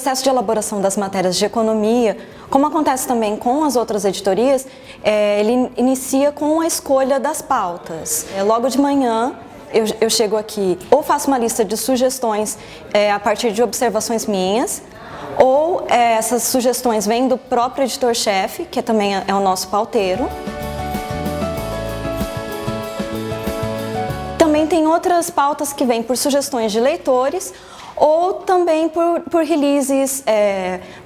processo de elaboração das matérias de economia, como acontece também com as outras editorias, ele inicia com a escolha das pautas. Logo de manhã, eu chego aqui, ou faço uma lista de sugestões a partir de observações minhas, ou essas sugestões vêm do próprio editor-chefe, que também é o nosso pauteiro. Também tem outras pautas que vêm por sugestões de leitores, ou também por releases,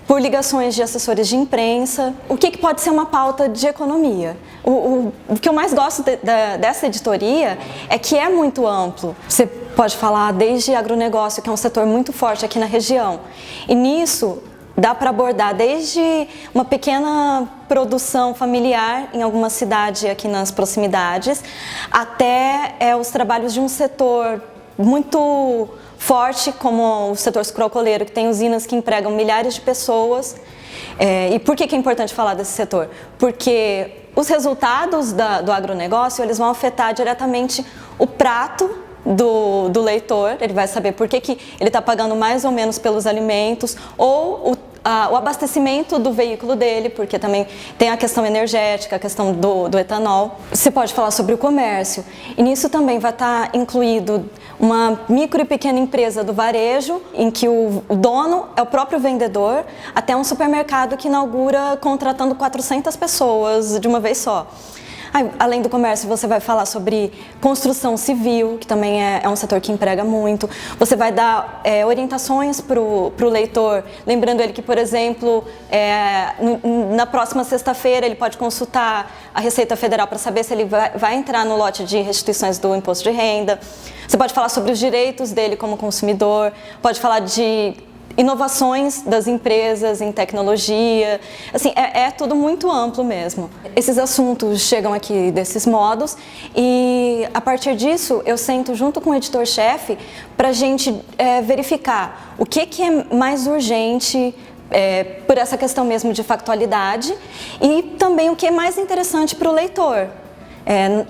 por ligações de assessores de imprensa. O que pode ser uma pauta de economia? O que eu mais gosto dessa editoria é que é muito amplo. Você pode falar desde agronegócio, que é um setor muito forte aqui na região, e nisso dá para abordar desde uma pequena produção familiar em alguma cidade aqui nas proximidades, até os trabalhos de um setor muito forte, como o setor sucroalcooleiro, que tem usinas que empregam milhares de pessoas. E por que é importante falar desse setor? Porque os resultados do agronegócio, eles vão afetar diretamente o prato do leitor. Ele vai saber por que ele está pagando mais ou menos pelos alimentos, ou o abastecimento do veículo dele, porque também tem a questão energética, a questão do etanol. Você pode falar sobre o comércio, e nisso também vai estar incluído uma micro e pequena empresa do varejo, em que o dono é o próprio vendedor, até um supermercado que inaugura contratando 400 pessoas de uma vez só. Além do comércio, você vai falar sobre construção civil, que também é um setor que emprega muito. Você vai dar orientações para o leitor, lembrando ele que, por exemplo, na próxima sexta-feira ele pode consultar a Receita Federal para saber se ele vai entrar no lote de restituições do imposto de renda. Você pode falar sobre os direitos dele como consumidor, pode falar de inovações das empresas em tecnologia, assim, é tudo muito amplo mesmo. Esses assuntos chegam aqui desses modos e, a partir disso, eu sento junto com o editor-chefe para a gente verificar o que é mais urgente, por essa questão mesmo de factualidade, e também o que é mais interessante para o leitor.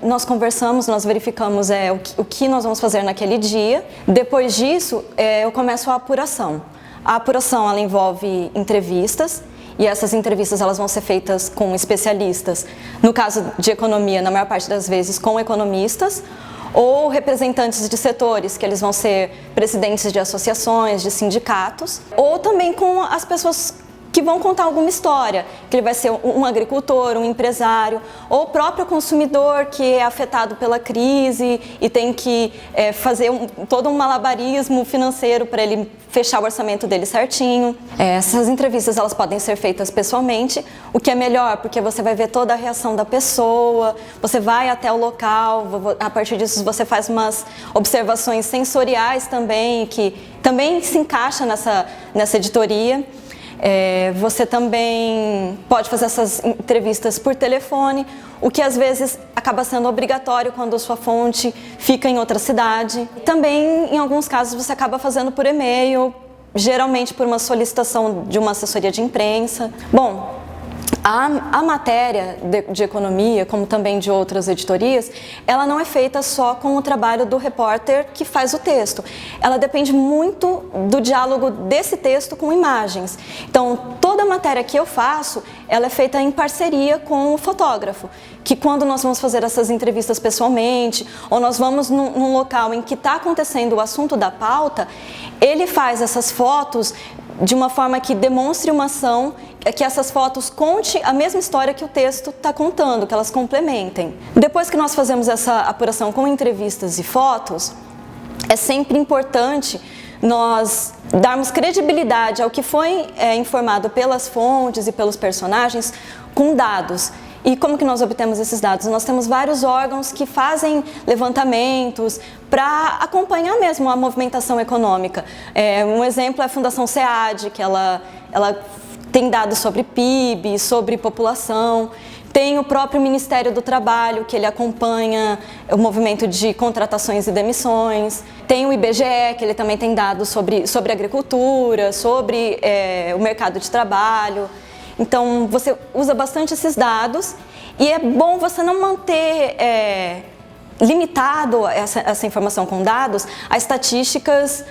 Nós conversamos, nós verificamos o que nós vamos fazer naquele dia. Depois disso, eu começo a apuração. A apuração, ela envolve entrevistas, e essas entrevistas elas vão ser feitas com especialistas. No caso de economia, na maior parte das vezes, com economistas, ou representantes de setores, que eles vão ser presidentes de associações, de sindicatos, ou também com as pessoas que vão contar alguma história, que ele vai ser um agricultor, um empresário, ou o próprio consumidor que é afetado pela crise e tem que fazer todo um malabarismo financeiro para ele fechar o orçamento dele certinho. Essas entrevistas elas podem ser feitas pessoalmente, o que é melhor, porque você vai ver toda a reação da pessoa, você vai até o local, a partir disso você faz umas observações sensoriais também, que também se encaixa nessa editoria. Você também pode fazer essas entrevistas por telefone, o que às vezes acaba sendo obrigatório quando a sua fonte fica em outra cidade. Também, em alguns casos, você acaba fazendo por e-mail, geralmente por uma solicitação de uma assessoria de imprensa. Bom, a matéria de economia, como também de outras editorias, ela não é feita só com o trabalho do repórter que faz o texto. Ela depende muito do diálogo desse texto com imagens. Então, toda a matéria que eu faço, ela é feita em parceria com o fotógrafo, que quando nós vamos fazer essas entrevistas pessoalmente, ou nós vamos num local em que está acontecendo o assunto da pauta, ele faz essas fotos de uma forma que demonstre uma ação, que essas fotos contem a mesma história que o texto está contando, que elas complementem. Depois que nós fazemos essa apuração com entrevistas e fotos, é sempre importante nós darmos credibilidade ao que foi informado pelas fontes e pelos personagens com dados. E como que nós obtemos esses dados? Nós temos vários órgãos que fazem levantamentos para acompanhar mesmo a movimentação econômica. Um exemplo é a Fundação SEAD, que ela tem dados sobre PIB, sobre população. Tem o próprio Ministério do Trabalho, que ele acompanha o movimento de contratações e demissões. Tem o IBGE, que ele também tem dados sobre agricultura, sobre o mercado de trabalho. Então, você usa bastante esses dados e é bom você não manter limitado essa informação com dados a estatísticas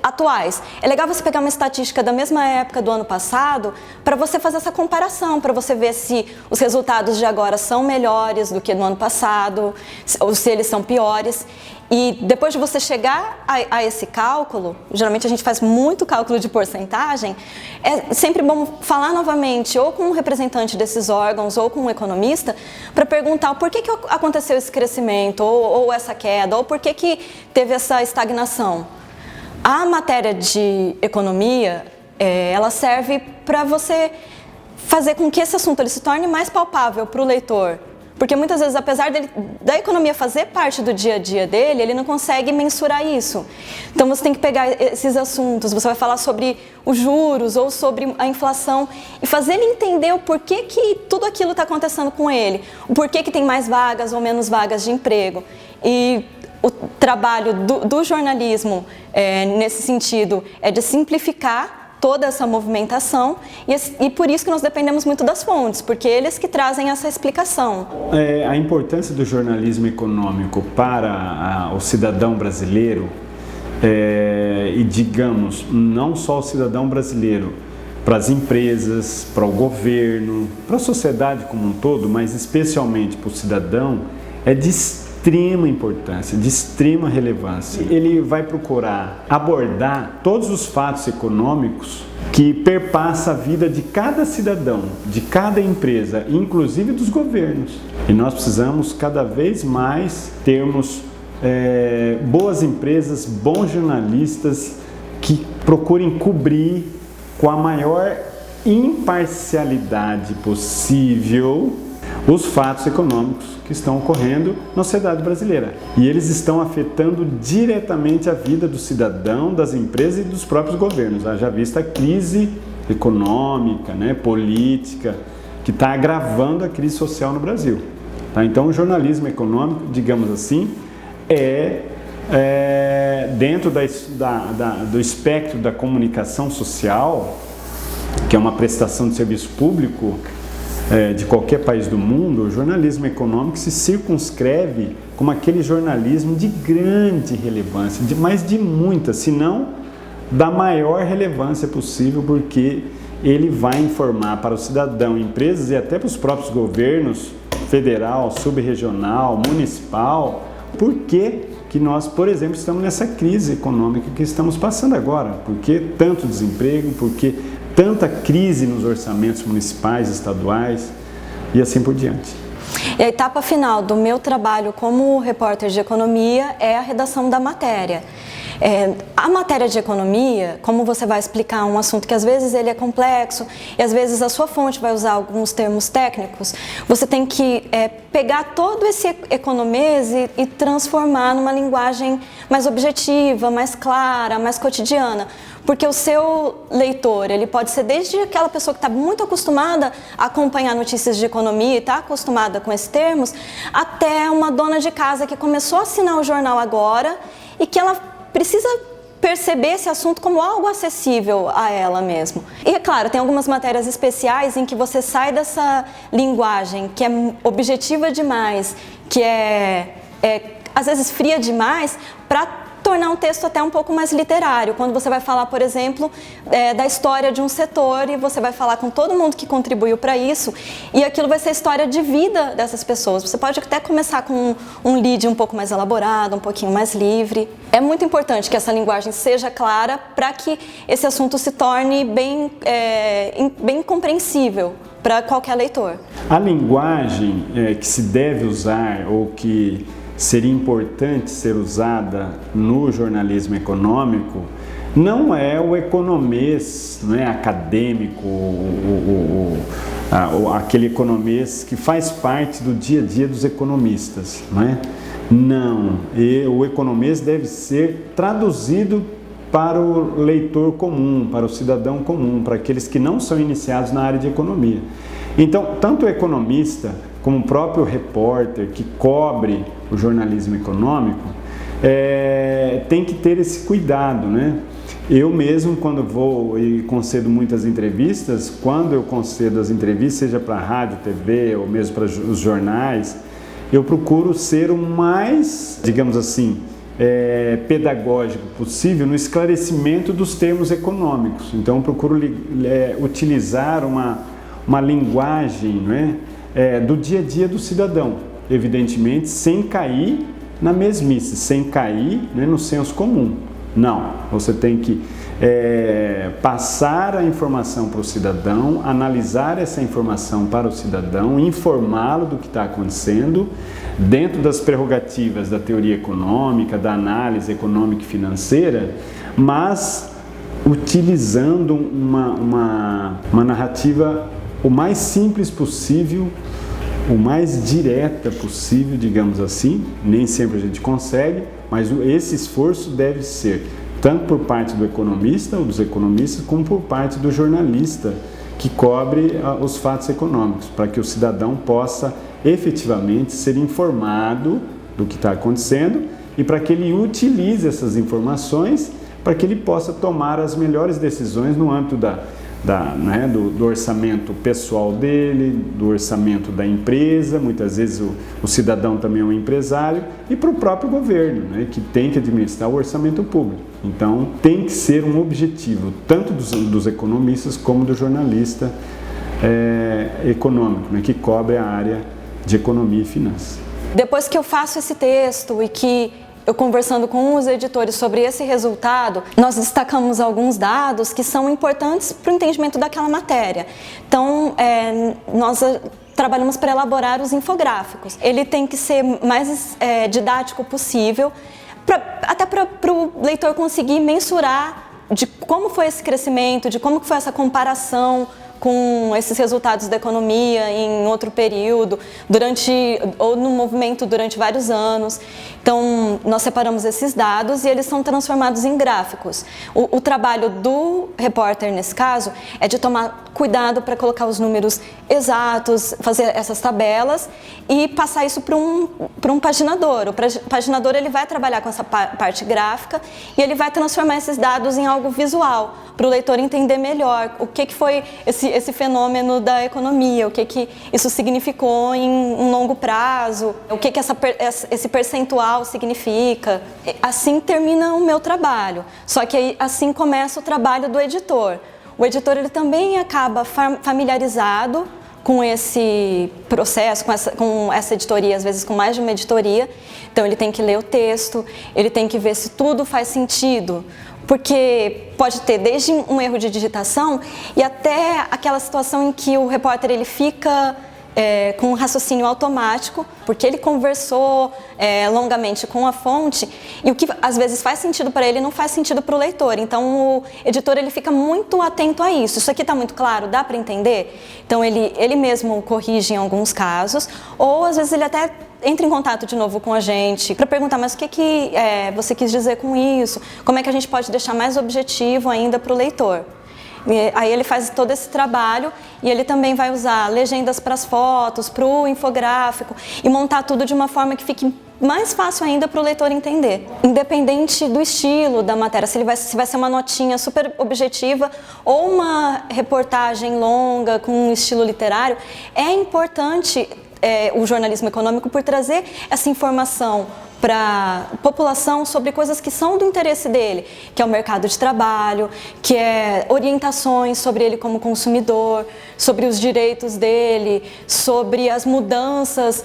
atuais. É legal você pegar uma estatística da mesma época do ano passado para você fazer essa comparação, para você ver se os resultados de agora são melhores do que no ano passado, ou se eles são piores. E depois de você chegar a esse cálculo, geralmente a gente faz muito cálculo de porcentagem, é sempre bom falar novamente ou com um representante desses órgãos ou com um economista para perguntar por que aconteceu esse crescimento ou essa queda, ou por que teve essa estagnação. A matéria de economia, ela serve para você fazer com que esse assunto ele se torne mais palpável para o leitor. Porque muitas vezes, apesar da economia fazer parte do dia a dia dele, ele não consegue mensurar isso. Então você tem que pegar esses assuntos, você vai falar sobre os juros ou sobre a inflação e fazer ele entender o porquê que tudo aquilo está acontecendo com ele, o porquê que tem mais vagas ou menos vagas de emprego. E o trabalho do jornalismo, nesse sentido, é de simplificar toda essa movimentação e por isso que nós dependemos muito das fontes, porque eles que trazem essa explicação. A importância do jornalismo econômico para o cidadão brasileiro, e digamos, não só o cidadão brasileiro, para as empresas, para o governo, para a sociedade como um todo, mas especialmente para o cidadão, é de extrema importância, de extrema relevância. Ele vai procurar abordar todos os fatos econômicos que perpassam a vida de cada cidadão, de cada empresa, inclusive dos governos. E nós precisamos cada vez mais termos boas empresas, bons jornalistas que procurem cobrir com a maior imparcialidade possível os fatos econômicos que estão ocorrendo na sociedade brasileira. E eles estão afetando diretamente a vida do cidadão, das empresas e dos próprios governos. Já vista a crise econômica, política, que está agravando a crise social no Brasil. Tá? Então, o jornalismo econômico, digamos assim, dentro do espectro da comunicação social, que é uma prestação de serviço público, de qualquer país do mundo, o jornalismo econômico se circunscreve como aquele jornalismo de grande relevância, mas de muita, se não da maior relevância possível, porque ele vai informar para o cidadão, empresas e até para os próprios governos, federal, subregional, municipal, por que nós, por exemplo, estamos nessa crise econômica que estamos passando agora, por que tanto desemprego, por que tanta crise nos orçamentos municipais, estaduais e assim por diante. E a etapa final do meu trabalho como repórter de economia é a redação da matéria. A matéria de economia, como você vai explicar um assunto que às vezes ele é complexo e às vezes a sua fonte vai usar alguns termos técnicos, você tem que pegar todo esse economês e transformar numa linguagem mais objetiva, mais clara, mais cotidiana. Porque o seu leitor, ele pode ser desde aquela pessoa que está muito acostumada a acompanhar notícias de economia e está acostumada com esses termos, até uma dona de casa que começou a assinar o jornal agora e que ela precisa perceber esse assunto como algo acessível a ela mesmo. E é claro, tem algumas matérias especiais em que você sai dessa linguagem que é objetiva demais, que às vezes fria demais, para tornar um texto até um pouco mais literário. Quando você vai falar, por exemplo, da história de um setor e você vai falar com todo mundo que contribuiu para isso e aquilo vai ser a história de vida dessas pessoas. Você pode até começar com um lead um pouco mais elaborado, um pouquinho mais livre. É muito importante que essa linguagem seja clara para que esse assunto se torne bem compreensível para qualquer leitor. A linguagem que se deve usar ou que seria importante ser usada no jornalismo econômico não é o economês, não é acadêmico, aquele economês que faz parte do dia a dia dos economistas, não é? Não, o economês deve ser traduzido para o leitor comum, para o cidadão comum, para aqueles que não são iniciados na área de economia. Então, tanto o economista como o próprio repórter que cobre o jornalismo econômico, tem que ter esse cuidado, né? Eu mesmo, quando vou e concedo muitas entrevistas, quando eu concedo as entrevistas, seja para rádio, TV ou mesmo para os jornais, eu procuro ser o mais, digamos assim, pedagógico possível no esclarecimento dos termos econômicos. Então, eu procuro utilizar uma linguagem, né, do dia a dia do cidadão, evidentemente sem cair na mesmice, sem cair, né, no senso comum. Não, você tem que passar a informação para o cidadão, analisar essa informação para o cidadão, informá-lo do que está acontecendo, dentro das prerrogativas da teoria econômica, da análise econômica e financeira, mas utilizando uma narrativa o mais simples possível, o mais direta possível, digamos assim. Nem sempre a gente consegue, mas esse esforço deve ser tanto por parte do economista ou dos economistas, como por parte do jornalista que cobre os fatos econômicos, para que o cidadão possa efetivamente ser informado do que está acontecendo e para que ele utilize essas informações para que ele possa tomar as melhores decisões no âmbito do orçamento pessoal dele, do orçamento da empresa. Muitas vezes o cidadão também é um empresário, e para o próprio governo, né, que tem que administrar o orçamento público. Então tem que ser um objetivo tanto dos economistas como do jornalista econômico, né, que cobre a área de economia e finanças. Depois que eu faço esse texto e que eu conversando com os editores sobre esse resultado, nós destacamos alguns dados que são importantes para o entendimento daquela matéria. Então, nós trabalhamos para elaborar os infográficos. Ele tem que ser mais didático possível, até para o leitor conseguir mensurar de como foi esse crescimento, de como foi essa comparação com esses resultados da economia em outro período, ou no movimento durante vários anos. Então, nós separamos esses dados e eles são transformados em gráficos. O trabalho do repórter, nesse caso, é de tomar cuidado para colocar os números exatos, fazer essas tabelas e passar isso para um paginador. O paginador ele vai trabalhar com essa parte gráfica e ele vai transformar esses dados em algo visual, para o leitor entender melhor o que foi esse fenômeno da economia, o que isso significou em um longo prazo, o que esse percentual significa. Assim termina o meu trabalho, só que assim começa o trabalho do editor. O editor ele também acaba familiarizado com esse processo, com essa editoria, às vezes com mais de uma editoria. Então ele tem que ler o texto, ele tem que ver se tudo faz sentido, porque pode ter desde um erro de digitação e até aquela situação em que o repórter ele fica com um raciocínio automático, porque ele conversou longamente com a fonte e o que às vezes faz sentido para ele não faz sentido para o leitor. Então o editor ele fica muito atento a isso. Isso aqui está muito claro? Dá para entender? Então ele mesmo corrige em alguns casos, ou às vezes ele até entra em contato de novo com a gente para perguntar, mas o que você quis dizer com isso? Como é que a gente pode deixar mais objetivo ainda para o leitor? E aí ele faz todo esse trabalho e ele também vai usar legendas para as fotos, para o infográfico e montar tudo de uma forma que fique mais fácil ainda para o leitor entender. Independente do estilo da matéria, se vai ser uma notinha super objetiva ou uma reportagem longa com um estilo literário, é importante o jornalismo econômico por trazer essa informação para a população sobre coisas que são do interesse dele, que é o mercado de trabalho, que é orientações sobre ele como consumidor, sobre os direitos dele, sobre as mudanças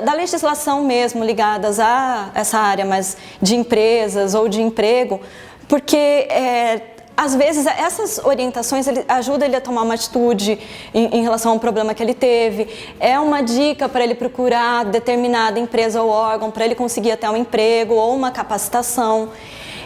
da legislação mesmo ligadas a essa área mais de empresas ou de emprego, porque às vezes essas orientações ajudam ele a tomar uma atitude em relação a um problema que ele teve, é uma dica para ele procurar determinada empresa ou órgão para ele conseguir até um emprego ou uma capacitação.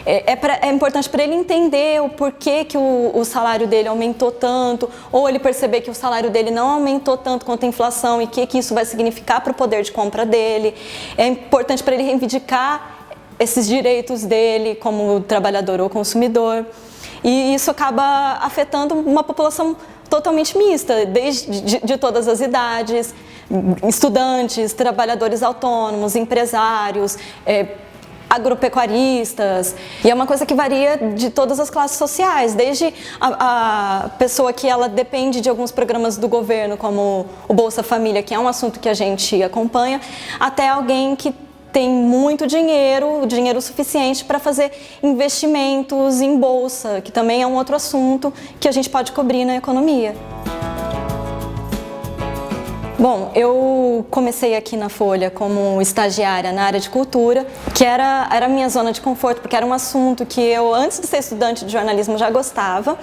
É importante para ele entender o porquê que o salário dele aumentou tanto, ou ele perceber que o salário dele não aumentou tanto quanto a inflação e o que isso vai significar para o poder de compra dele. É importante para ele reivindicar esses direitos dele como trabalhador ou consumidor. E isso acaba afetando uma população totalmente mista, de todas as idades, estudantes, trabalhadores autônomos, empresários, agropecuaristas, e é uma coisa que varia de todas as classes sociais, desde a pessoa que ela depende de alguns programas do governo, como o Bolsa Família, que é um assunto que a gente acompanha, até alguém que tem muito dinheiro, dinheiro suficiente para fazer investimentos em bolsa, que também é um outro assunto que a gente pode cobrir na economia. Bom, eu comecei aqui na Folha como estagiária na área de cultura, que era a minha zona de conforto, porque era um assunto que eu, antes de ser estudante de jornalismo, já gostava.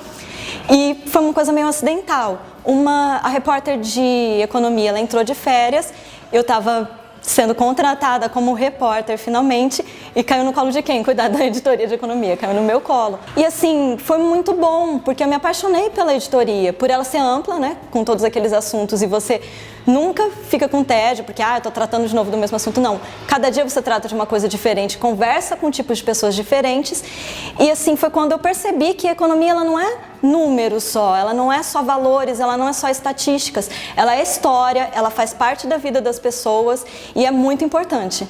E foi uma coisa meio acidental. A repórter de economia, ela entrou de férias, eu estava sendo contratada como repórter finalmente, e caiu no colo de quem? Cuidar da editoria de economia, caiu no meu colo. E assim, foi muito bom, porque eu me apaixonei pela editoria, por ela ser ampla, né, com todos aqueles assuntos, e você nunca fica com tédio, porque eu tô tratando de novo do mesmo assunto, não. Cada dia você trata de uma coisa diferente, conversa com tipos de pessoas diferentes, e assim, foi quando eu percebi que a economia, ela não é números só, ela não é só valores, ela não é só estatísticas, ela é história, ela faz parte da vida das pessoas e é muito importante.